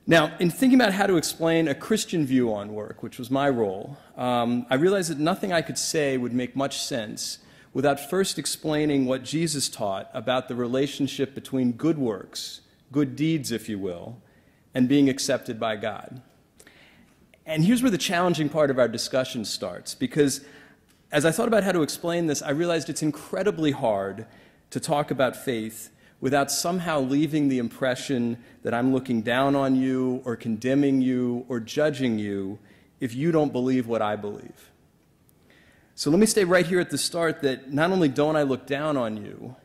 Now, in thinking about how to explain a Christian view on work, which was my role, I realized that nothing I could say would make much sense without first explaining what Jesus taught about the relationship between good works, good deeds, if you will, and being accepted by God. And here's where the challenging part of our discussion starts, because as I thought about how to explain this, I realized it's incredibly hard to talk about faith without somehow leaving the impression that I'm looking down on you or condemning you or judging you if you don't believe what I believe. So let me stay right here at the start that not only don't I look down on you,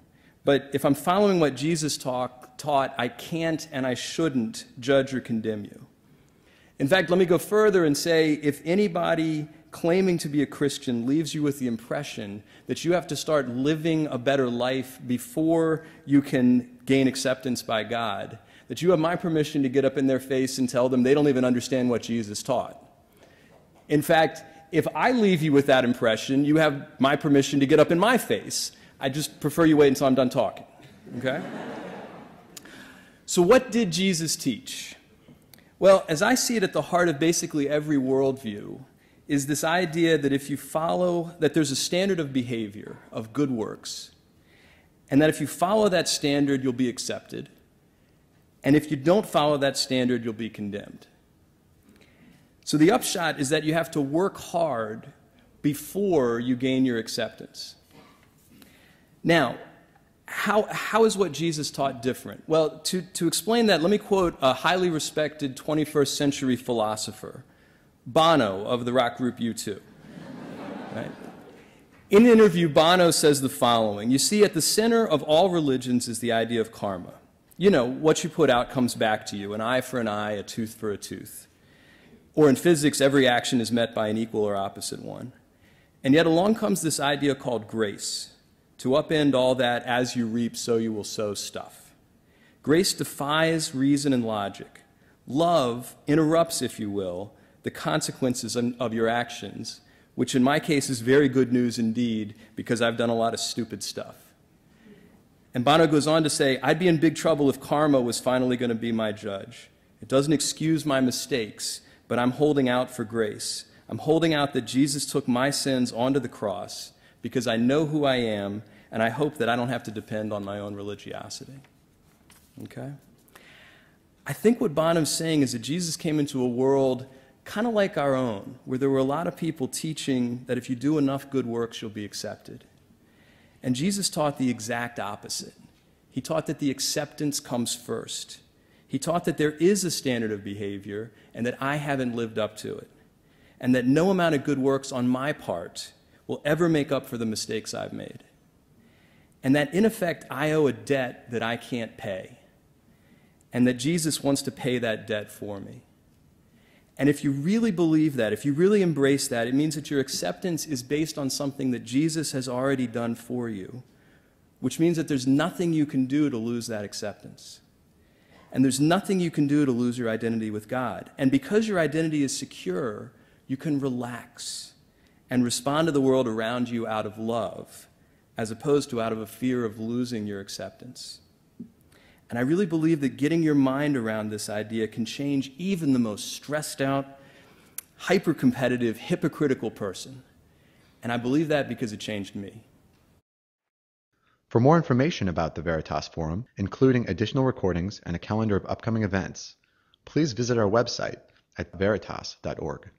but if I'm following what Jesus taught, I can't and I shouldn't judge or condemn you. In fact, let me go further and say if anybody claiming to be a Christian leaves you with the impression that you have to start living a better life before you can gain acceptance by God, that you have my permission to get up in their face and tell them they don't even understand what Jesus taught. In fact, if I leave you with that impression, you have my permission to get up in my face. I just prefer you wait until I'm done talking, okay? So what did Jesus teach? Well, as I see it, at the heart of basically every worldview is this idea that if you follow, that there's a standard of behavior, of good works, and that if you follow that standard, you'll be accepted, and if you don't follow that standard, you'll be condemned. So the upshot is that you have to work hard before you gain your acceptance. Now, how is what Jesus taught different? Well, to explain that, let me quote a highly respected 21st century philosopher, Bono of the rock group U2. Right? In an interview, Bono says the following: you see, at the center of all religions is the idea of karma. You know, what you put out comes back to you, an eye for an eye, a tooth for a tooth. Or in physics, every action is met by an equal or opposite one. And yet along comes this idea called grace, to upend all that as you reap, so you will sow stuff. Grace defies reason and logic. Love interrupts, if you will, the consequences of your actions, which in my case is very good news indeed, because I've done a lot of stupid stuff. And Bono goes on to say, I'd be in big trouble if karma was finally going to be my judge. It doesn't excuse my mistakes, but I'm holding out for grace. I'm holding out that Jesus took my sins onto the cross because I know who I am, and I hope that I don't have to depend on my own religiosity. Okay? I think what Bono's saying is that Jesus came into a world kind of like our own, where there were a lot of people teaching that if you do enough good works, you'll be accepted. And Jesus taught the exact opposite. He taught that the acceptance comes first. He taught that there is a standard of behavior and that I haven't lived up to it, and that no amount of good works on my part will ever make up for the mistakes I've made, and that in effect I owe a debt that I can't pay, and that Jesus wants to pay that debt for me. And if you really believe that, if you really embrace that, it means that your acceptance is based on something that Jesus has already done for you, which means that there's nothing you can do to lose that acceptance. And there's nothing you can do to lose your identity with God. And because your identity is secure, you can relax and respond to the world around you out of love, as opposed to out of a fear of losing your acceptance. And I really believe that getting your mind around this idea can change even the most stressed out, hyper-competitive, hypocritical person. And I believe that because it changed me. For more information about the Veritas Forum, including additional recordings and a calendar of upcoming events, please visit our website at veritas.org.